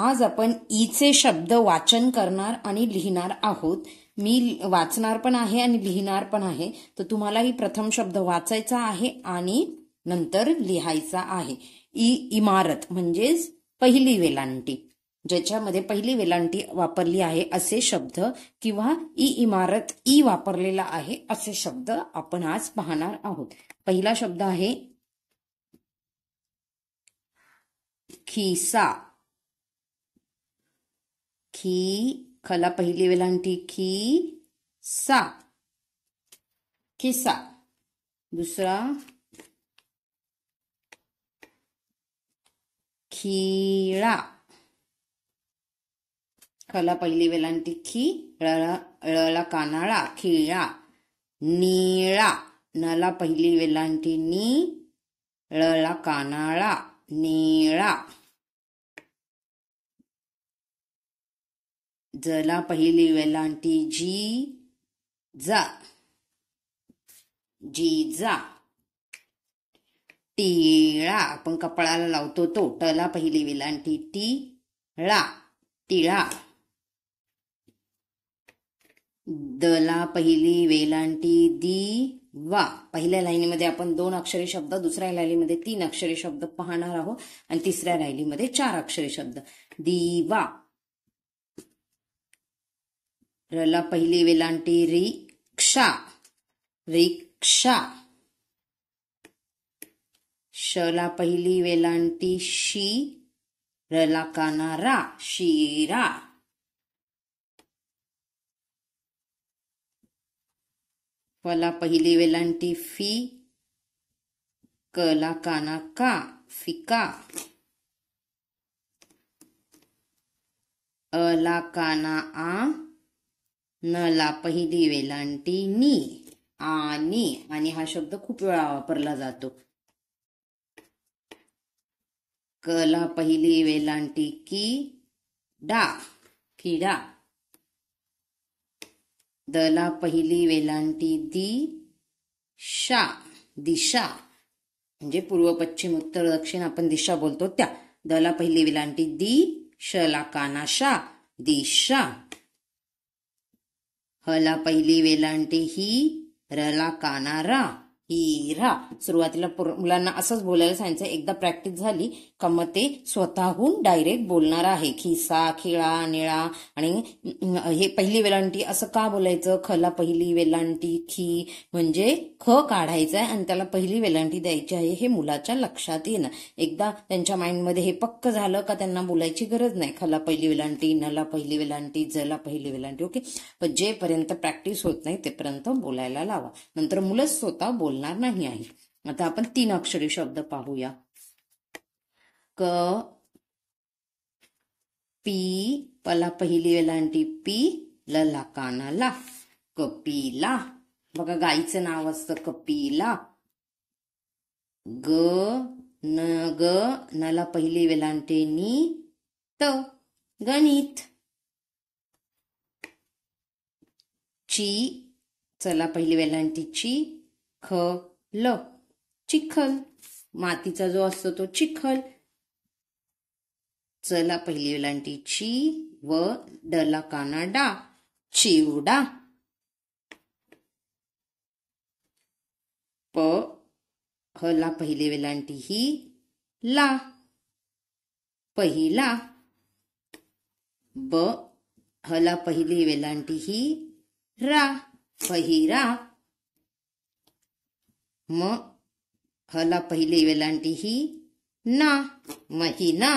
आज आपण ईचे शब्द वाचन करणार आणि लिहिणार आहोत। मी वाचणार पण आहे आणि लिहिणार पण आहे। तर तुम्हालाही प्रथम शब्द वाचायचा आहे आणि नंतर लिहायचा आहे। इमारत म्हणजेच पहिली वेलांटी, ज्याच्यामध्ये पहिली वेलांटी वापरली आहे असे शब्द किंवा इमारत वापरलेला आहे असे शब्द आपण आज पाहणार आहोत। पहिला शब्द आहे खिसा। खला पहिली वेलांटी सा, खिसा। दुसरा खिळा। खला पहिली वेलांटी ळला कानाळा, खिळा। निळा। नला पहिली वेलांटी ळला कानाळा, निळा। जला पहिली वेलांटी जा, जिजा। टिळा, आपण कपाळाला लावतो तो। टला पहिली वेलांटी टिळा, टिळा। दला पहिली वेलांटी दिवा। पहिल्या लाईनीमध्ये आपण 2 अक्षरी शब्द, दुसऱ्या लाईनीमध्ये 3 अक्षरी शब्द पाहणार आहोत आणि तिसऱ्या लाईनीमध्ये 4 अक्षरी शब्द। दिवा। रला पहिली वेलांटी रिक्षा, रिक्षा। शला पहिली वेलांटी रला काना शिरा। फला पहिली वेलांटी कला काना फिका। अला काना नला पहिली वेलांटी आणि। आणि हा शब्द खूप वेळा वापरला जातो। कला पहिली वेलांटी किडा। दला पहिली वेलांटी दिशा, म्हणजे पूर्व पश्चिम उत्तर दक्षिण आपण दिशा बोलतो त्या। दला पहिली वेलांटी शला काना दिशा। हला पहिली वेलांटी रला काना हिरा। सुरुवातीला मुलांना असंच बोलायला सांगायचं, एकदा प्रॅक्टिस झाली का मग ते स्वतःहून डायरेक्ट बोलणार आहे। खिसा, खिळा, निळा। आणि हे पहिली वेलांटी असं का बोलायचं? खला पहिली वेलांटी म्हणजे ख काढायचं आहे आणि त्याला पहिली वेलांटी द्यायची आहे, हे मुलाच्या लक्षात येणं। एकदा त्यांच्या माइंडमध्ये हे पक्क झालं का त्यांना बोलायची गरज नाही। खला पहिली वेलांटी, नला पहिली वेलांटी, जला पहिली वेलांटी। ओके, पण जेपर्यंत प्रॅक्टिस होत नाही तेपर्यंत बोलायला लावा, नंतर मुलंच स्वतः बोलणार नाही आहे। आता आपण 3 अक्षरी शब्द पाहूया। पला पहिली वेलांटी लला कानाला, कपिला। बघा गाईचं नाव असतं कपिला। नला पहिली वेलांटी गणित। चला पहिली वेलांटी खल, चिखल। मातीचा जो असतो तो चिखल। चला पहिली वेलांटी व डला काना चिवडा। हला पहिली वेलांटी ला, पहिला। हला पहिली वेलांटी पहिरा। हला पहिली वेलांटी महिना।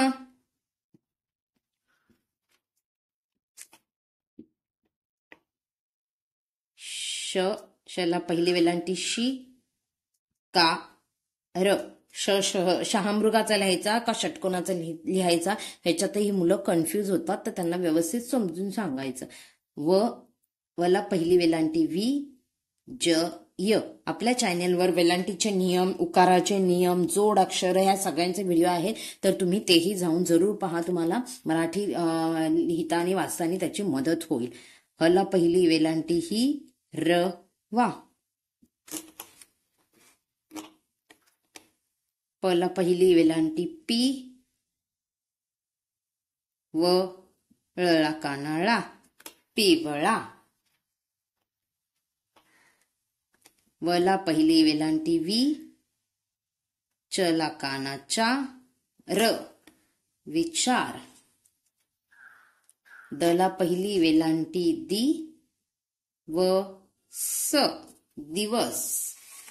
शला पहिली वेलांटी शहामृगाचा लिहायचा का षटकोनाचा लिहायचा, ह्याच्यातही मुलं कन्फ्यूज होतात, तर त्यांना व्यवस्थित समजून सांगायचं। वला पहिली वेलांटी य। आपल्या चॅनेलवर वेलांटीचे नियम, उकाराचे नियम, जोड अक्षर ह्या सगळ्यांचे व्हिडिओ आहेत, तर तुम्ही तेही जाऊन जरूर पहा। तुम्हाला मराठी लिहिता आणि वाचताना त्याची मदत होईल। हला पहिली वेलांटी वा। पला पहिली वेलांटी व ळला काना ळा पिवळा. वला पहिली वेलांटी वी, चला काना चा र विचार. दला पहिली वेलांटी दी व स दिवस.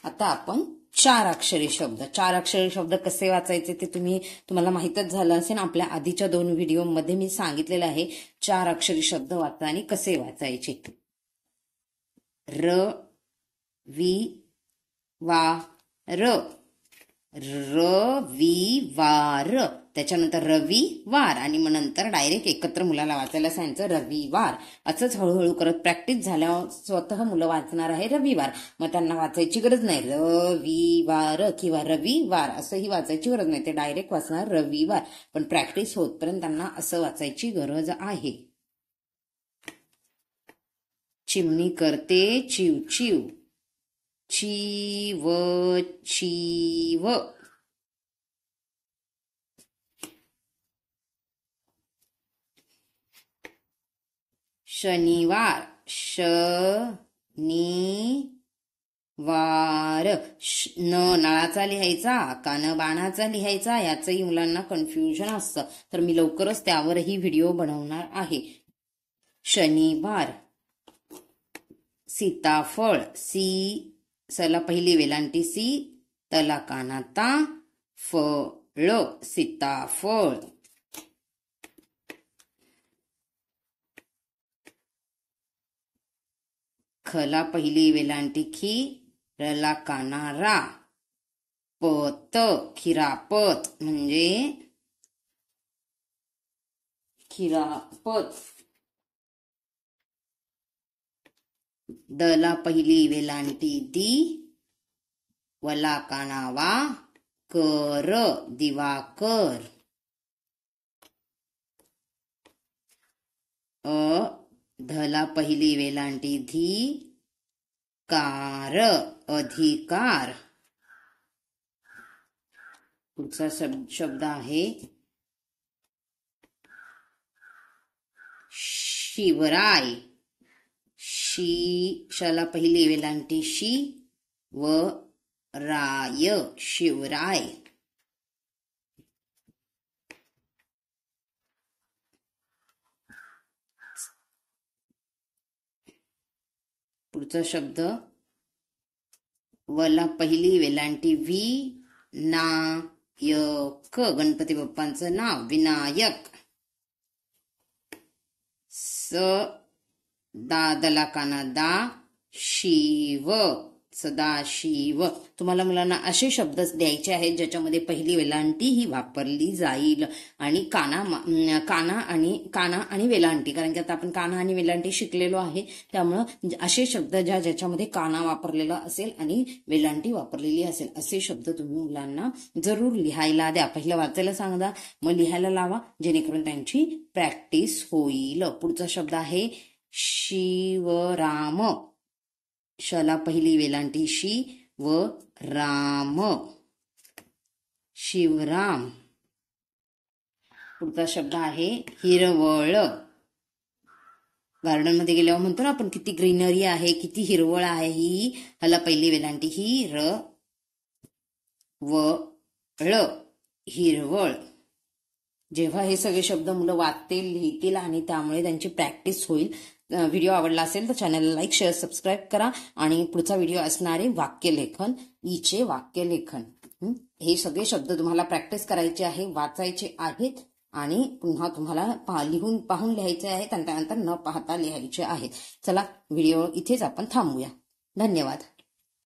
आता आपण 4 अक्षरी शब्द. 4 अक्षरी शब्द कसे वाचायचे ते तुम्हाला माहीतच झालं असेल. आपल्या आधीच्या 2 व्हिडिओमध्ये मी सांगितलेलं आहे 4 अक्षरी शब्द वाचताना कसे वाचायचे. र वि वा र, रविवार. त्याच्यानंतर रविवार आणि मग नंतर डायरेक्ट एकत्र मुलाला वाचायला सांगायचं रविवार. असंच हळूहळू करत प्रॅक्टिस झाल्यावर स्वतः मुलं वाचणार आहे रविवार. मग त्यांना वाचायची गरज नाही रविवार किंवा रविवार असंही वाचायची गरज नाही. ते डायरेक्ट वाचणार रविवार. पण प्रॅक्टिस होतपर्यंत त्यांना असं वाचायची गरज आहे. चिमणी करते चिव चिव, चीव चीव. शनिवार शनिवार. न नळाचा लिहायचा का न बाणाचा लिहायचा याचंही मुलांना कन्फ्युजन असतं. तर मी लवकरच त्यावरही व्हिडिओ बनवणार आहे. शनिवार. सीताफळ सी, सला पहिली वेलांटी सी, तला काना ता, फळ सीताफळ. खला पहिली वेलांटी खी, रला काना रा, पत खिरापत म्हणजे खिरापत. दला पहिली वेलांटी दी, वला काना वा, कर दिवाकर. धला पहिली वेलांटी धी, कार अधिकार. पुढचा शब्द आहे शिवराय. शला पहिली वेलांटी शी व राय शिवराय. पुढचा शब्द वला पहिली वेलांटी वी, नायक गणपती बाप्पांचं नाव विनायक. स दला काना दा, शिव सदाशिव. तुम्हाला मुलांना असे शब्द द्यायचे आहेत ज्याच्यामध्ये पहिली वेलांटी ही वापरली जाईल आणि काना आणि वेलांटी, कारण की आता आपण काना आणि वेलांटी शिकलेलो आहे. त्यामुळं असे शब्द ज्याच्यामध्ये काना वापरलेला असेल आणि वेलांटी वापरलेली असेल असे शब्द तुम्ही मुलांना जरूर लिहायला द्या. पहिलं वाचायला सांगा, मग लिहायला लावा, जेणेकरून त्यांची प्रॅक्टिस होईल. पुढचा शब्द आहे शिवराम. शला पहिली वेलांटी शी व राम शिवराम. पुढचा शब्द आहे हिरवळ. गार्डन मध्ये गेल्यावर म्हणतो ना आपण किती ग्रीनरी आहे, किती हिरवळ आहे. ही ह्याला पहिली वेलांटी ही र व ळ हिरवळ. जेव्हा हे सगळे शब्द मुलं वाचतील, लिहितील आणि त्यामुळे त्यांची प्रॅक्टिस होईल. व्हिडिओ आवडला असेल तर चॅनलला लाईक, शेअर, सबस्क्राईब करा. आणि पुढचा व्हिडिओ असणारे वाक्यलेखन, ईचे वाक्यलेखन. हे सगळे शब्द तुम्हाला प्रॅक्टिस करायचे आहे, वाचायचे आहेत आणि पुन्हा तुम्हाला लिहून पाहून लिहायचे आहेत आणि त्यानंतर न पाहता लिहायचे आहेत. चला व्हिडिओ इथेच आपण थांबूया. धन्यवाद.